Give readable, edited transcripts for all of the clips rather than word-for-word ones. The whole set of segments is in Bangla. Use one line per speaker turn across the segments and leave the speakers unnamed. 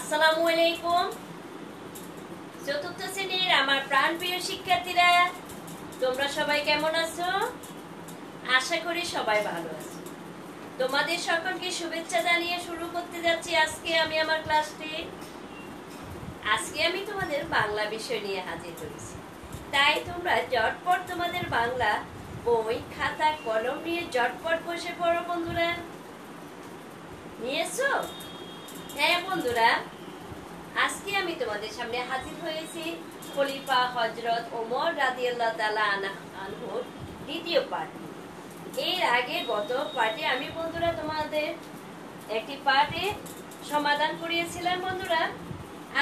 আসসালামু আলাইকুম। চতুর্থ শ্রেণীর আমার প্রাণপ্রিয় শিক্ষার্থীরা, তোমরা সবাই কেমন আছো? আশা করি সবাই ভালো আছো। তোমাদের সকলকে শুভেচ্ছা জানিয়ে শুরু করতে যাচ্ছি আজকে আমি আমার ক্লাসটি। আজকে আমি তোমাদের বাংলা বিষয় নিয়ে হাজির হয়েছি, তাই তোমরা ঝটপট তোমাদের বাংলা বই, খাতা, কলম নিয়ে ঝটপট বসে পড়ো বন্ধুরা। নিয়েছো? হ্যাঁ বন্ধুরা, আজকে আমি তোমাদের সামনে হাজির হয়েছি খলিফা হযরত ওমর রাদিয়াল্লাহু তাআলা আনহুর দ্বিতীয় পাঠ। এর আগে গত পাঠে আমি বন্ধুরা তোমাদের একটি পাঠে সমাধান করিয়েছিলাম বন্ধুরা।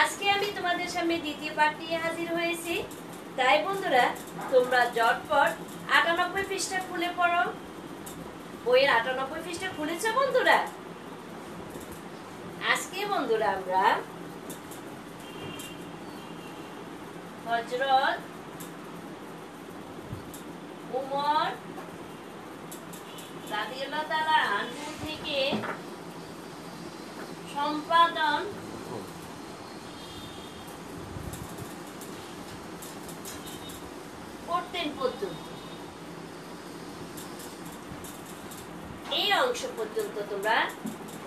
আজকে আমি তোমাদের সামনে দ্বিতীয় পাঠ নিয়ে হাজির হয়েছি, তাই বন্ধুরা তোমরা ঝটপট 98 পৃষ্ঠা খুলে পড়ো। বইয়ের 98 পৃষ্ঠা খুলেছো বন্ধুরা? আজকে বন্ধুরা আমরা হযরত ওমর রাদিয়াল্লাহু তাআলা আনহু থেকে সম্পাদন করতেন পর্যন্ত এই অংশ পর্যন্ত তোমরা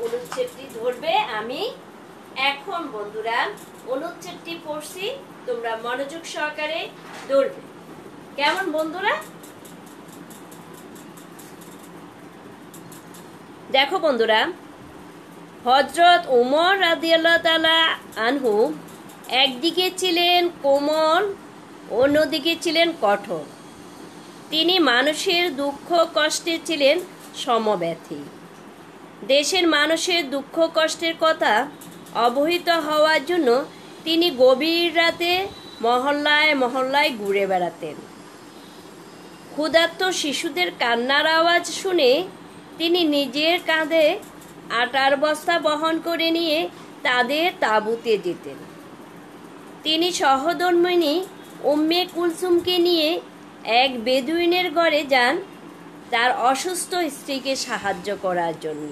অনুচ্ছেদটি ধরবে। আমি এখন বন্ধুরা অনুচ্ছেদটি পড়ছি, তোমরা মনোযোগ সহকারে ধরবে। কেমন বন্ধুরা? দেখো বন্ধুরা, হযরত ওমর রাদিয়াল্লাহু তাআলা আনহু একদিকে ছিলেন কোমল, অন্যদিকে ছিলেন কঠোর। তিনি মানুষের দুঃখ কষ্টে ছিলেন সমব্যথী। দেশের মানুষের দুঃখ কষ্টের কথা অবহিত হওয়ার জন্য তিনি গভীর রাতে মহল্লায় মহল্লায় ঘুরে বেড়াতেন। ক্ষুধার্ত শিশুদের কান্নার আওয়াজ শুনে তিনি নিজের কাঁধে আটার বস্তা বহন করে নিয়ে তাদের তাঁবুতে যেতেন। তিনি সহধর্মিণী উম্মে কুলসুমকে নিয়ে এক বেদুইনের ঘরে যান তার অসুস্থ স্ত্রীকে সাহায্য করার জন্য।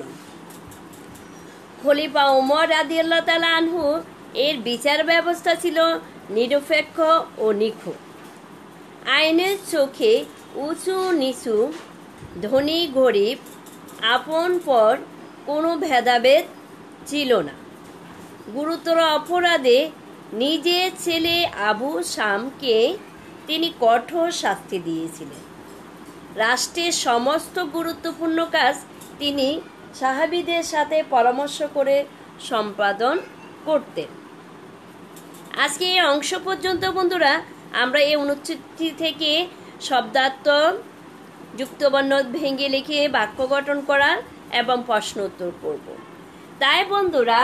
খলিফা ওমর রাদিয়াল্লাহু তাআলা আনহু এর বিচার ব্যবস্থা ছিল নিরপেক্ষ ও নিখুঁত। আইনের চোখে উঁচু নিচু, ধনী গরিব, আপন পর কোনো ভেদাভেদ ছিল না। গুরুতর অপরাধে নিজের ছেলে আবু শামকে তিনি কঠোর শাস্তি দিয়েছিলেন। রাষ্ট্রের সমস্ত গুরুত্বপূর্ণ কাজ তিনি সাহাবীদের সাথে পরামর্শ করে সম্পাদন করতেন। আজকে এই অংশ পর্যন্ত বন্ধুরা আমরা এই অনুচ্ছেদটি থেকে শব্দার্থ, যুক্তবর্ণ ভেঙে লিখে বাক্য গঠন করা এবং প্রশ্ন উত্তর করব। তাই বন্ধুরা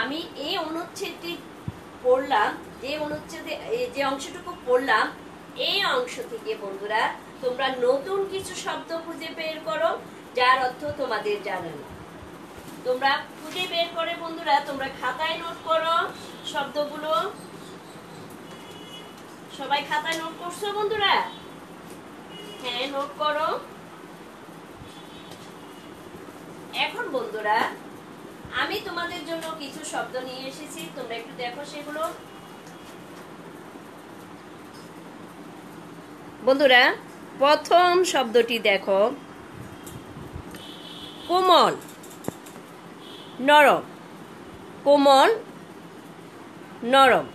আমি এই অনুচ্ছেদটি পড়লাম, যে অংশটুকু পড়লাম এই অংশ থেকে বন্ধুরা তোমরা নতুন কিছু শব্দ খুঁজে বের করো যার অর্থ তোমাদের জানা নেই। তোমরা খুঁজে বের করে বন্ধুরা তোমরা খাতায় নোট করো শব্দগুলো। সবাই খাতায় নোট করছো বন্ধুরা? হ্যাঁ, নোট করো। এখন বন্ধুরা আমি তোমাদের জন্য কিছু শব্দ নিয়ে এসেছি, তোমরা একটু দেখো সেগুলো। বন্ধুরা প্রথম শব্দটি দেখো, কোমল, নরম। কোমল, নরম।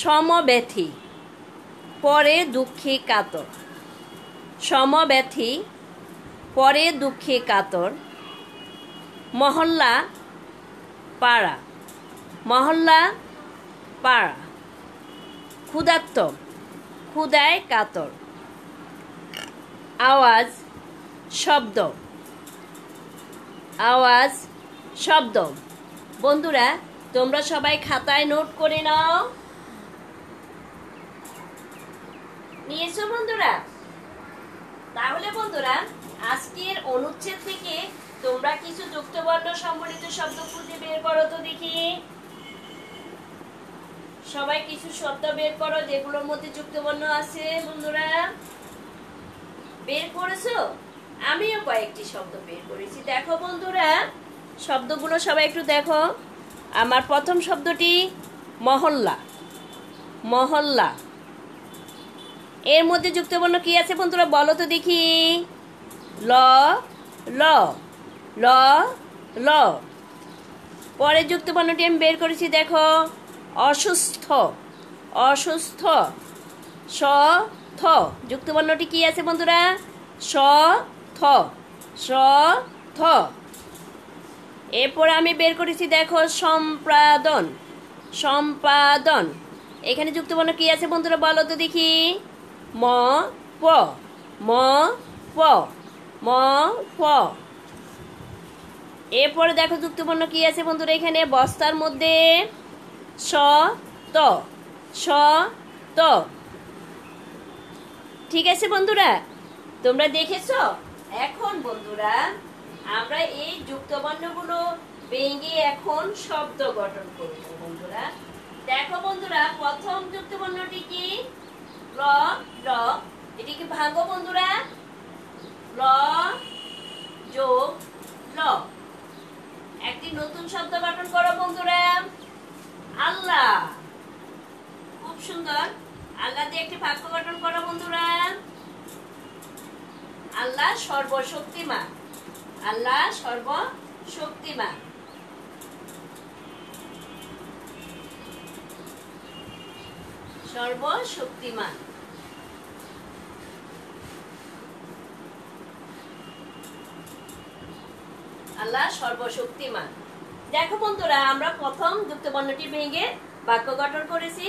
সমব্যথী, পরে দুঃখে কাতর। সমব্যথী, পরে দুঃখে কাতর। মহল্লা, পাড়া। মহল্লা, পাড়া। ক্ষুধার্ত, ক্ষুধায় কাতর। আওয়াজ, শব্দ। আওয়াজ, শব্দ। বন্ধুরা তোমরা সবাই খাতায় নোট করে নাও। নিয়েছো বন্ধুরা? তাহলে বন্ধুরা আজকের অনুচ্ছেদ থেকে তোমরা কিছু যুক্তবর্ণ সম্বলিত শব্দ খুঁজে বের করো তো দেখি। সবাই কিছু শব্দ বের করো যেগুলোর মধ্যে যুক্তবর্ণ আছে। বন্ধুরা বের করেছো? আমিও কয়েকটি শব্দ বের করেছি। দেখো বন্ধুরা শব্দগুলো সবাই একটু দেখো। আমার প্রথম শব্দটি মহল্লা, মহল্লা। এর মধ্যে যুক্তবর্ণ কি আছে বন্ধুরা বলো তো দেখি? ল, ল, ল, ল। পরের যুক্তবর্ণটি আমি বের করেছি, দেখো, অসুস্থ, অসুস্থ। স, থ। যুক্তবর্ণটি কি আছে বন্ধুরা? স, থ, স, থ। এরপর আমি বের করেছি, দেখো, সম্পাদন, সম্পাদন। এখানে যুক্তবর্ণ কি আছে বন্ধুরা বলো তো দেখি? ম, প, ম, প, ম, প। এরপরে দেখো যুক্তবর্ণ কি আছে বন্ধুরা এখানে বস্তার মধ্যে? স, ত, স, ত। ঠিক আছে বন্ধুরা, তোমরা দেখেছো? এখন বন্ধুরা আমরা এই যুক্তবর্ণগুলো ভেঙে এখন শব্দ গঠন করব বন্ধুরা। দেখো বন্ধুরা, প্রথম যুক্তবর্ণটি কি? ল, ল। এটিকে ভাঙো বন্ধুরা। ল যোগ ল। একটি নতুন শব্দ গঠন করো বন্ধুরা। আল্লাহ। খুব সুন্দর। আল্লাহ দিয়ে একটি বাক্য গঠন করো বন্ধুরা। আল্লাহ সর্বশক্তিমান, আল্লাহ সর্বশক্তিমান। সর্বশক্তিমান। আল্লাহ সর্বশক্তিমান। দেখো বন্ধুরা, আমরা প্রথম যুক্তবর্ণটি ভেঙে বাক্য গঠন করেছি।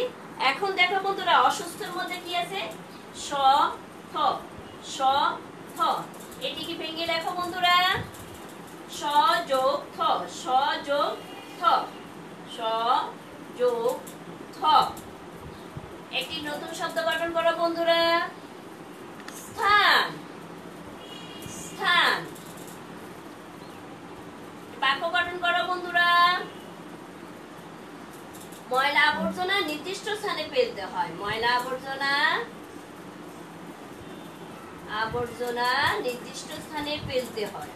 এখন দেখো বন্ধুরা, অসুস্থের মধ্যে কি আছে? স, থ, স, থ। এটিকে ভেঙে লেখো বন্ধুরা। স যোগ থ, স যোগ থ, স যোগ থ। একটি নতুন শব্দ গঠন করো বন্ধুরা। স্থান, স্থান। বাক্য গঠন করো বন্ধুরা। ময়লা আবর্জনা নির্দিষ্ট স্থানে ফেলতে হয়। ময়লা আবর্জনা, আবর্জনা নির্দিষ্ট স্থানে ফেলতে হয়।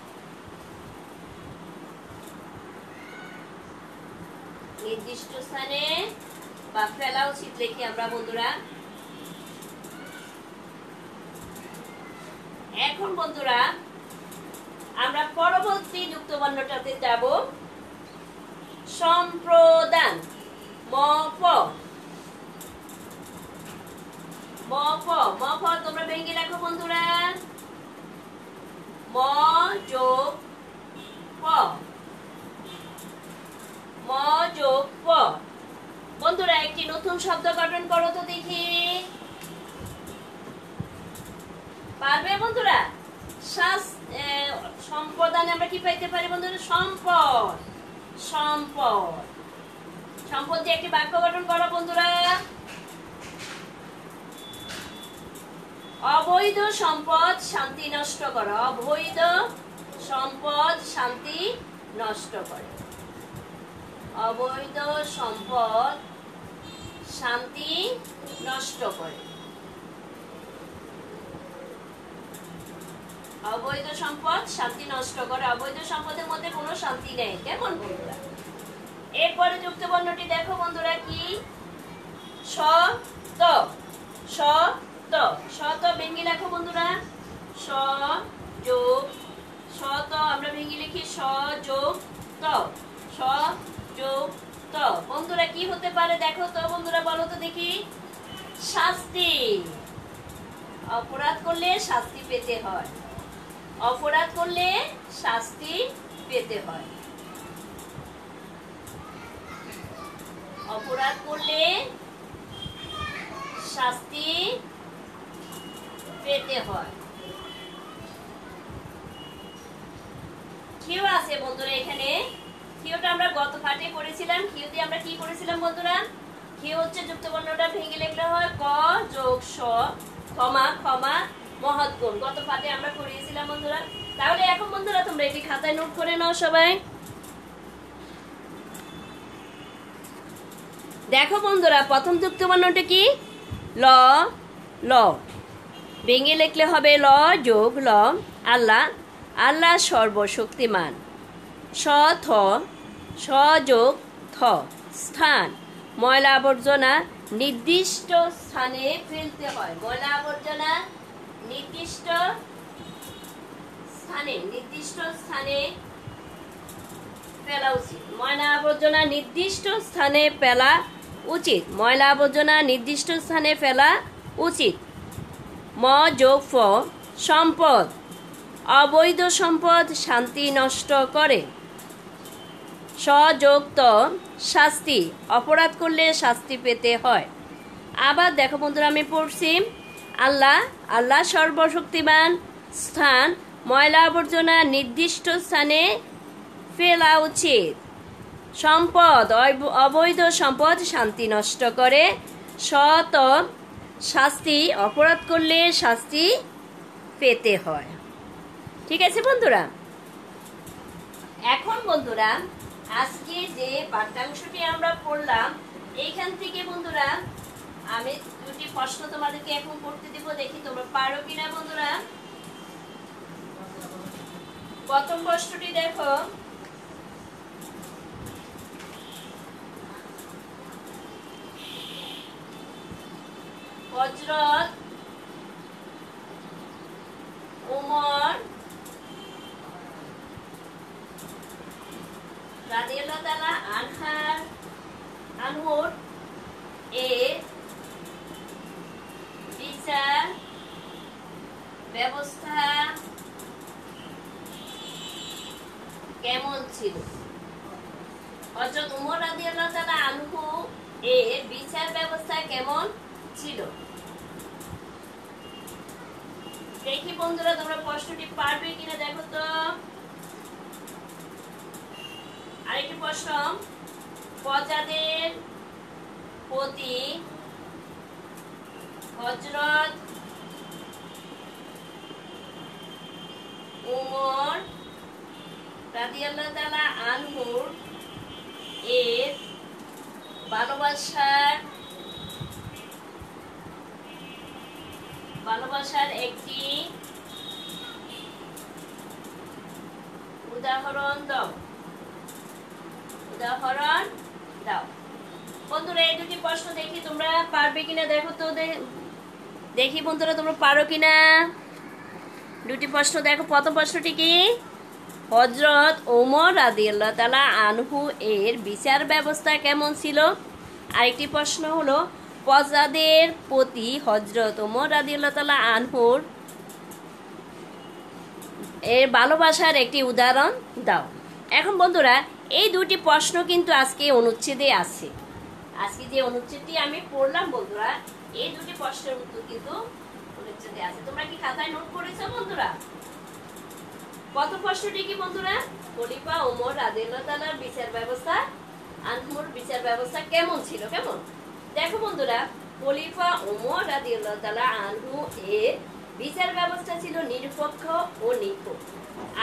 নির্দিষ্ট স্থানে বা ফেলা উচিত লিখি আমরা বন্ধুরা। এখন বন্ধুরা আমরা পরবর্তী যুক্তবর্ণটাতে যাব। সম্প্রদান, ম, প, ম, প, ম, প। তোমরা ভেঙে রাখো বন্ধুরা। ম যোগ প, ম যোগ প। বন্ধুরা একটি নতুন শব্দ গঠন করো তো দেখি। পারবে বন্ধুরা? সম্পদানে আমরা কি পাইতে পারি বন্ধুরা? সম্পদ, সম্পদ। সম্পদ দিয়ে একটি বাক্য গঠন করো বন্ধুরা। অবৈধ সম্পদ শান্তি নষ্ট করে। অবৈধ সম্পদ শান্তি নষ্ট করে। অবৈধ সম্পদ শান্তি নষ্ট করে। অবৈধ সম্পদ শান্তি নষ্ট করে। অবৈধ সম্পদের মধ্যে কোনো শান্তি নেই, কেমন বন্ধুরা? এরপরে যুক্তবর্ণটি দেখো বন্ধুরা কি? স, ত, স, ত, স, ত। ভেঙে লেখো বন্ধুরা। স যোগ স, ত। আমরা ভেঙে লিখি স যোগ ত, স যোগ ত। বন্ধুরা কি হতে পারে দেখো তো বন্ধুরা, বলো তো দেখি। শাস্তি। অপরাধ করলে শাস্তি পেতে হয়। অপরাধ করলে শাস্তি পেতে হয়। অপরাধ করলে শাস্তি পেতে হয়। কিউ আছে বন্ধুরা এখানে। কিউটা আমরা গত পাঠে করেছিলাম। কিউ দিয়ে আমরা কি করেছিলাম বন্ধুরা? কিউ হচ্ছে যুক্তবর্ণটা ভেঙে লিখলে হয় ক যোগ স, ক্ষমা, ক্ষমা, মহৎ গুণ। গত পাঠে আমরা করিয়েছিলাম বন্ধুরা। তাহলে এখন বন্ধুরা তোমরা এটি খাতায় নোট করে নাও সবাই। দেখো বন্ধুরা, প্রথম যুক্তবর্ণটা কি? ল, ল। ভেঙে লিখলে হবে ল যোগ ল। আল্লাহ, আল্লাহ সর্বশক্তিমান। স, থ, স যোগ থ, থ স্থান, ময়লা আবর্জনা নির্দিষ্ট স্থানে ফেলতে হয়। ময়লা আবর্জনা নির্দিষ্ট স্থানে ফেলা উচিত। ময়লা আবর্জনা নির্দিষ্ট স্থানে ফেলা উচিত। ময়লা আবর্জনা নির্দিষ্ট স্থানে ফেলা উচিত। ম যোগ ফ সম্পদ, অবৈধ সম্পদ শান্তি নষ্ট করে। স যোগ ত শাস্তি, অপরাধ করলে শাস্তি পেতে হয়। আবার দেখো বন্ধুরা, আমি পড়ছি আল্লাহ সর্বশক্তিমান। স্থান, ময়লা আবর্জনা নির্দিষ্ট স্থানে ফেলা উচিত। সম্পদ, অবৈধ সম্পদ শান্তি নষ্ট করে। সত শাস্তি, অপরাধ করলে শাস্তি পেতে হয়। ঠিক আছে বন্ধুরা। এখন বন্ধুরা, আজকে যে পাঠ্যাংশটি আমরা পড়লাম, এইখান থেকে বন্ধুরা আমি দুটি প্রশ্ন তোমাদেরকে এখন করতে দেব, দেখি তোমরা পারো কিনা বন্ধুরা। প্রথম প্রশ্নটি দেখো, হযরত ওমর রাদিয়াল্লাহু তাআলা আনহুর এর বিচার ব্যবস্থা কেমন ছিল? হযরত ওমর রাদিয়াল্লাহু তাআলা আনহু এর বিচার ব্যবস্থা কেমন ছিল? দেখি বন্ধুরা তোমরা প্রশ্নটি পারবে কিনা দেখো তো। আরেকটি প্রশ্ন, প্রজাদের প্রতি হযরত ওমর রাদিয়াল্লাহু তাআলা আনহুর এর ভালোবাসার একটি উদাহরণ দাও। বন্ধুরা, এই দুটি প্রশ্ন দেখি তোমরা পারবে কিনা দেখো তো। দেখি বন্ধুরা তোমরা পারো কিনা। দুটি প্রশ্ন দেখো। প্রথম প্রশ্নটি কি? হযরত ওমর রাদিয়াল্লাহু তাআলা আনহু এর বিচার ব্যবস্থা কেমন ছিল? আরেকটি প্রশ্ন হলো, প্রজাদের প্রতি হযরত ওমর রাদিয়াল্লাহু তাআলা আনহুর এর ভালোবাসার একটি উদাহরণ দাও। এখন বন্ধুরা, এই দুটি প্রশ্ন কিন্তু আজকে অনুচ্ছেদে আছে। আজকে যে অনুচ্ছেদটি আমি পড়লাম বন্ধুরা, এই দুটি প্রশ্নের উত্তর কিন্তু অনুচ্ছেদে আছে। তোমরা কি খাতায় নোট করেছো বন্ধুরা? প্রথম প্রশ্নটি কি বন্ধুরা? খলিফা ওমর রাদিয়াল্লাহু তাআলার বিচার ব্যবস্থা, আনহুর বিচার ব্যবস্থা কেমন ছিল? কেমন দেখো বন্ধুরা, খলিফা ওমর রাদিয়াল্লাহু তাআলা আনহু এর বিচার ব্যবস্থা ছিল নিরপেক্ষ ও নিখুঁত।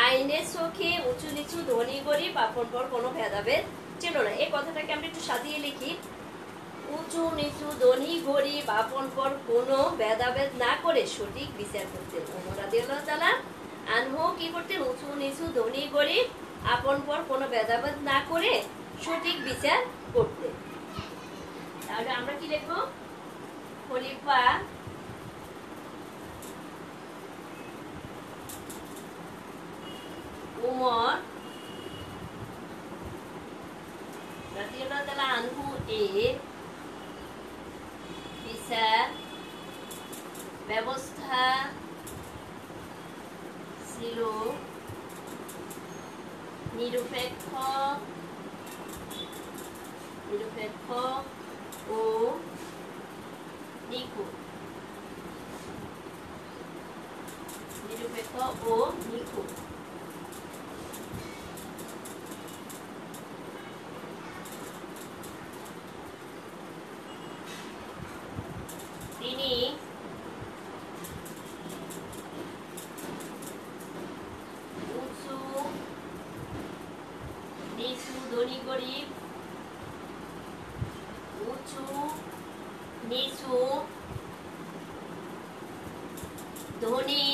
আইনের চোখে উঁচু নিচু, ধনী গরিব, আপন পর কোনো ভেদাভেদ ছিল না। এই কথাটাকে আমরা একটু সাজিয়ে লিখি। উঁচু নিচু, ধনী গরিব, আপন পর কোনো ভেদাভেদ না করে সঠিক বিচার করতেন। ওমর রাদিয়াল্লাহু তাআলা আনহু কি করতেন? উঁচু নিচু, ধনী গরিব, আপন পর কোনো ভেদাভেদ না করে সঠিক বিচার করতেন। তাহলে আমরা কি লিখবো? খলিফা ওমর রাদিয়াল্লাহু তাআলা আনহু এর বিচার ব্যবস্থা ছিল নিরপেক্ষ ও নিখুঁত। তিনি উঁচু নিচু, ধনী গরিব, উঁচু নিচু, ধনী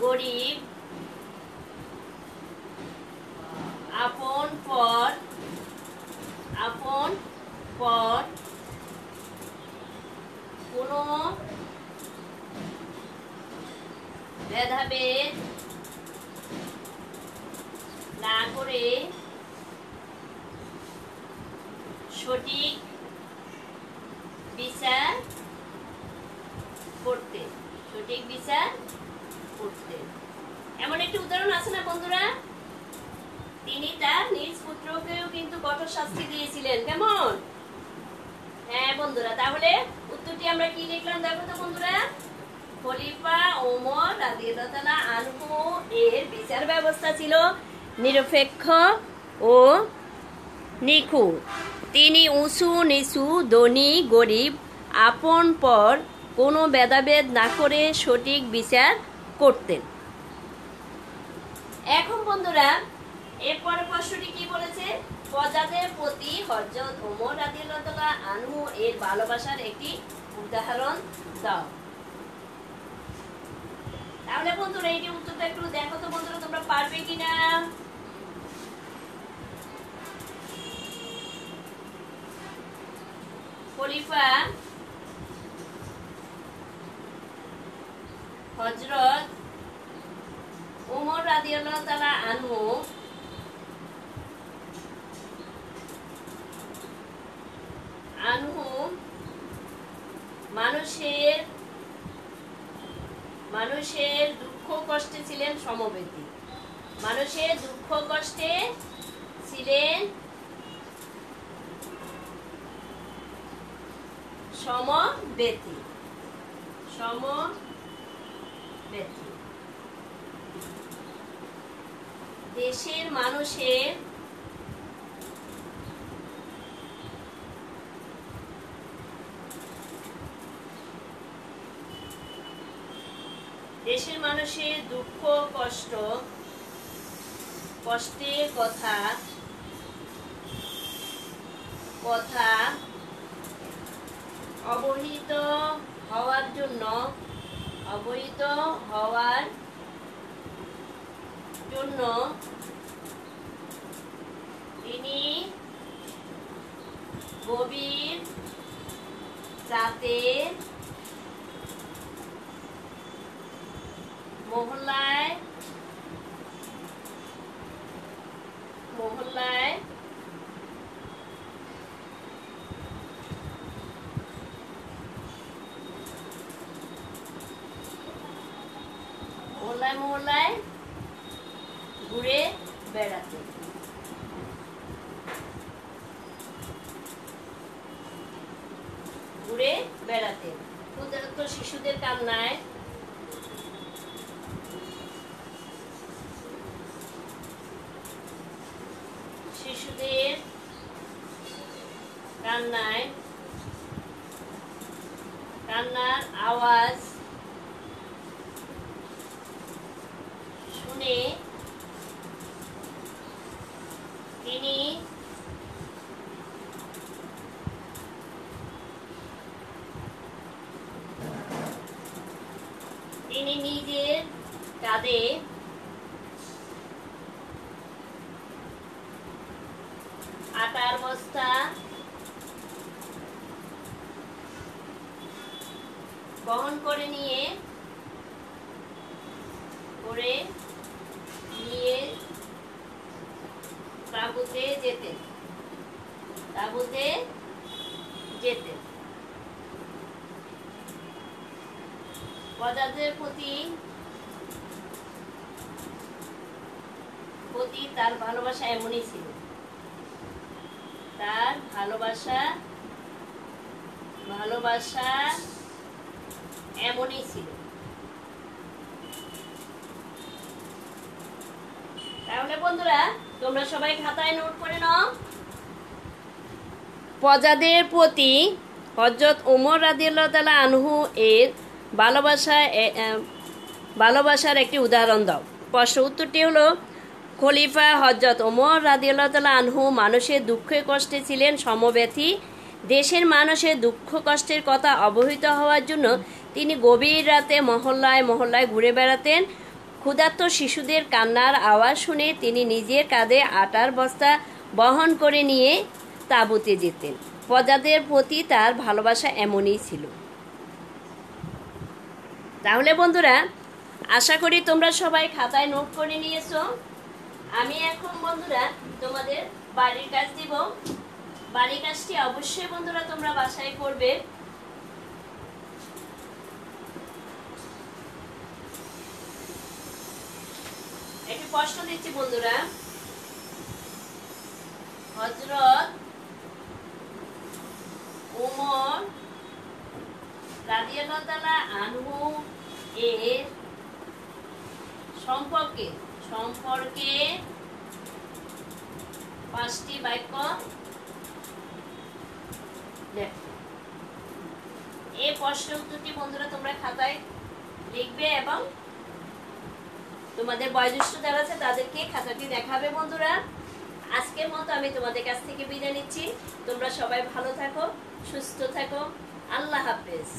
গরিব, আপন পর পর কোনো ভেদাভেদ না করে সঠিক বিচার করতেন। সঠিক বিচার করতেন। এমন একটি উদাহরণ আছে না বন্ধুরা? তিনি তার নিজ পুত্রকেও কিন্তু কঠোর শাস্তি দিয়েছিলেন। কেমন? হ্যাঁ বন্ধুরা, তাহলে উত্তরটি আমরা কি লিখলাম দেখো তো বন্ধুরা। খলিফা ওমর রাদিয়াল্লাহু তাআলা আনহু এর বিচার ব্যবস্থা ছিল নিরপেক্ষ ও নিখুঁত। তিনি উঁচু নিচু, ধনী গরিব, আপন পর কোনো ভেদাভেদ না করে সঠিক বিচার করতেন। এখন বন্ধুরা এরপরে প্রশ্নটি কি বলেছে? প্রজাদের প্রতি হযরত ওমর রাদিয়াল্লাহু তাআলা আনহু এর ভালোবাসার একটি উদাহরণ দাও। তাহলে বন্ধুরা এই উত্তরটা একটু দেখো তো বন্ধুরা, তোমরা পারবে কিনা। খলিফা হযরত ওমর রাদিয়াল্লাহু তাআলা আনহু মানুষের দুঃখ কষ্টে ছিলেন সমবেতী। মানুষের দুঃখ কষ্টে ছিলেন সমবেতী। দেশের মানুষের দুঃখ কষ্টের কথা অবহিত হওয়ার জন্য তিনি গভীর রাতে মহল্লায় ঘুরে বেড়াতেন। ক্ষুধার্ত শিশুদের কান্নায় কান্নার আওয়াজ শুনে তিনি নিজের কাঁধে আটার বস্তা বহন করে নিয়ে তাঁবুতে যেতেন। প্রজাদের প্রতি তার ভালোবাসা এমনই ছিল। তাহলে বন্ধুরা তোমরা সবাই খাতায় নোট করে নাও। প্রজাদের প্রতি হযরত ওমর রাদিয়াল্লাহু তাআলা আনহু এর ভালোবাসার একটি উদাহরণ দাও। প্রশ্ন উত্তরটি হলো খলিফা হযরত ওমর রাদিয়াল্লাহু তাআলা আনহু মানুষের দুঃখে কষ্টে ছিলেন সমব্যথী। দেশের মানুষের দুঃখ কষ্টের কথা অবহিত হওয়ার জন্য তিনি গভীর রাতে মহল্লায় ঘুরে বেড়াতেন। ক্ষুধার্ত শিশুদের কান্নার আওয়াজ শুনে তিনি নিজের কাঁধে আটার বস্তা বহন করে নিয়ে তাঁবুতে যেতেন। প্রজাদের প্রতি তার ভালোবাসা এমনই ছিল। তাহলে বন্ধুরা, আশা করি তোমরা সবাই খাতায় নোট করে নিয়েছো। আমি এখন বন্ধুরা তোমাদের বাড়ির কাজ দিব। বাড়ির কাজটি অবশ্যই বন্ধুরা তোমরা বাসায় করবে। একটি প্রশ্ন দিচ্ছি বন্ধুরা। হযরত ওমর রাদিয়াল্লাহু তাআলা আনহু এর সম্পর্কে 5টি বাক্য লেখো। এই প্রশ্নের উত্তরটি বন্ধুরা তোমরা খাতায় লিখবে এবং তোমাদের বয়োজ্যেষ্ঠ যারা আছে তাদেরকে খাতাটি দেখাবে। বন্ধুরা, আজকের মতো আমি তোমাদের কাছ থেকে বিদায় নিচ্ছি। তোমরা সবাই ভালো থাকো, সুস্থ থাকো। আল্লাহ হাফেজ।